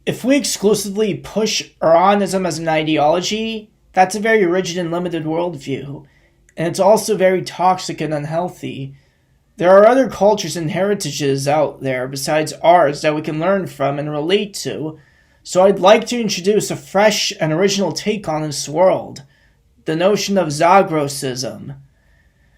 If we exclusively push Iranism as an ideology, that's a very rigid and limited worldview, and it's also very toxic and unhealthy. There are other cultures and heritages out there besides ours that we can learn from and relate to, so I'd like to introduce a fresh and original take on this world, the notion of Zagrosism.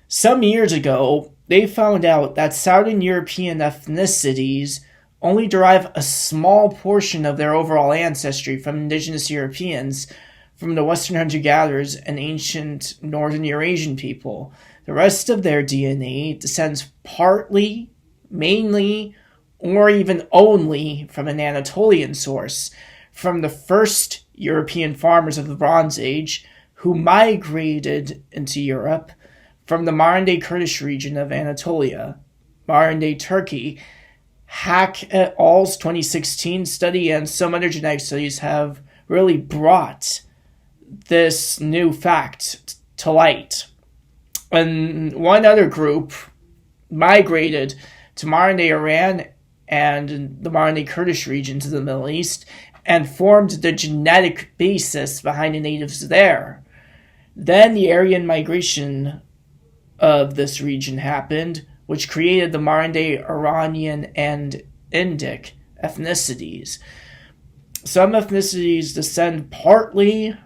Some years ago, they found out that Southern European ethnicities only derive a small portion of their overall ancestry from indigenous Europeans, from the Western hunter-gatherers and ancient Northern Eurasian people. The rest of their DNA descends partly, mainly, or even only from an Anatolian source, from the first European farmers of the Bronze Age who migrated into Europe from the modern-day Kurdish region of Anatolia, modern-day Turkey. Hack et al.'s 2016 study and some other genetic studies have really brought this new fact to light. And one other group migrated to modern-day Iran and the modern-day Kurdish regions of the Middle East and formed the genetic basis behind the natives there. Then the Aryan migration of this region happened, which created the modern-day Iranian and Indic ethnicities. Some ethnicities descend partly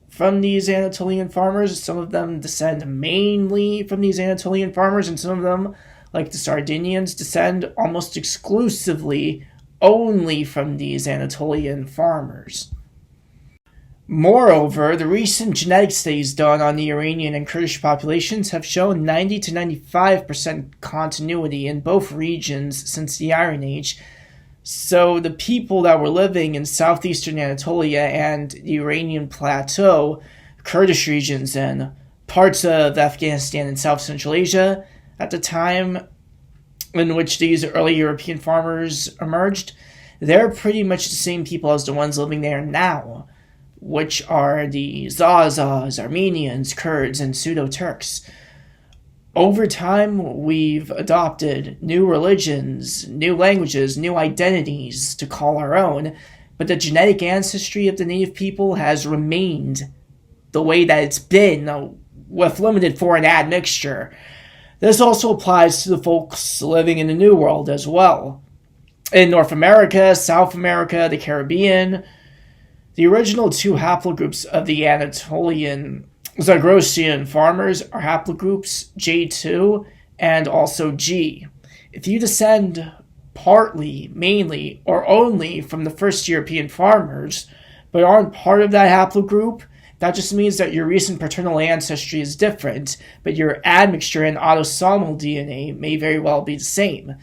from these Anatolian farmers, some of them descend mainly from these Anatolian farmers, and some of them, like the Sardinians, descend almost exclusively only from these Anatolian farmers. Moreover, the recent genetic studies done on the Iranian and Kurdish populations have shown 90 to 95% continuity in both regions since the Iron Age. So the people that were living in southeastern Anatolia and the Iranian Plateau, Kurdish regions, and parts of Afghanistan and South Central Asia at the time in which these early European farmers emerged, they're pretty much the same people as the ones living there now, which are the Zazas, Armenians, Kurds, and Pseudo-Turks. Over time, we've adopted new religions, new languages, new identities to call our own, but the genetic ancestry of the native people has remained the way that it's been, with limited foreign admixture. This also applies to the folks living in the New World as well. In North America, South America, the Caribbean, the original two haplogroups of the Anatolian Zagrosian farmers are haplogroups J2 and also G. If you descend partly, mainly, or only from the first European farmers, but aren't part of that haplogroup, that just means that your recent paternal ancestry is different, but your admixture and autosomal DNA may very well be the same.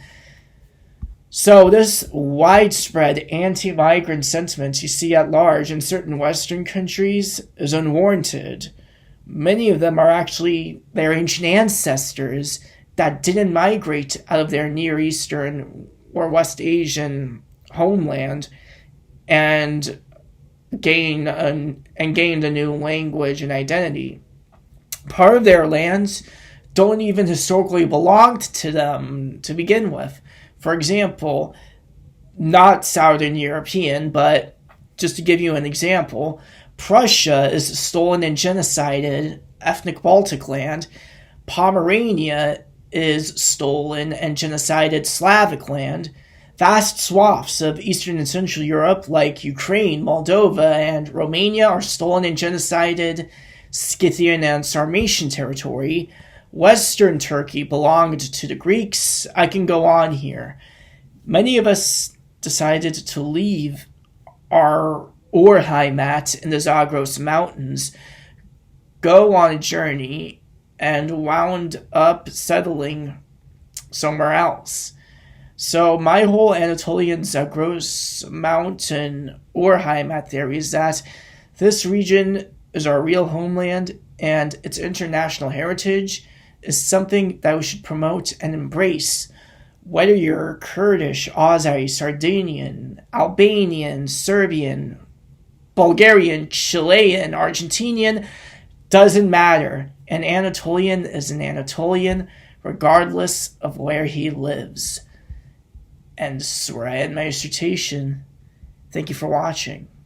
So this widespread anti-migrant sentiment you see at large in certain Western countries is unwarranted. Many of them are actually their ancient ancestors that didn't migrate out of their Near Eastern or West Asian homeland and gained a new language and identity. Part of their lands don't even historically belong to them to begin with. For example, not Southern European, but just to give you an example, Prussia is stolen and genocided ethnic Baltic land. Pomerania is stolen and genocided Slavic land. Vast swaths of Eastern and Central Europe, like Ukraine, Moldova, and Romania, are stolen and genocided Scythian and Sarmatian territory. Western Turkey belonged to the Greeks. I can go on here. Many of us decided to leave our Heimat in the Zagros Mountains, go on a journey, and wound up settling somewhere else. So my whole Anatolian Zagros Mountain Heimat theory is that this region is our real homeland, and its international heritage is something that we should promote and embrace. Whether you're Kurdish, Azeri, Sardinian, Albanian, Serbian, Bulgarian, Chilean, Argentinian, doesn't matter. An Anatolian is an Anatolian, regardless of where he lives. And this is where I end my dissertation. Thank you for watching.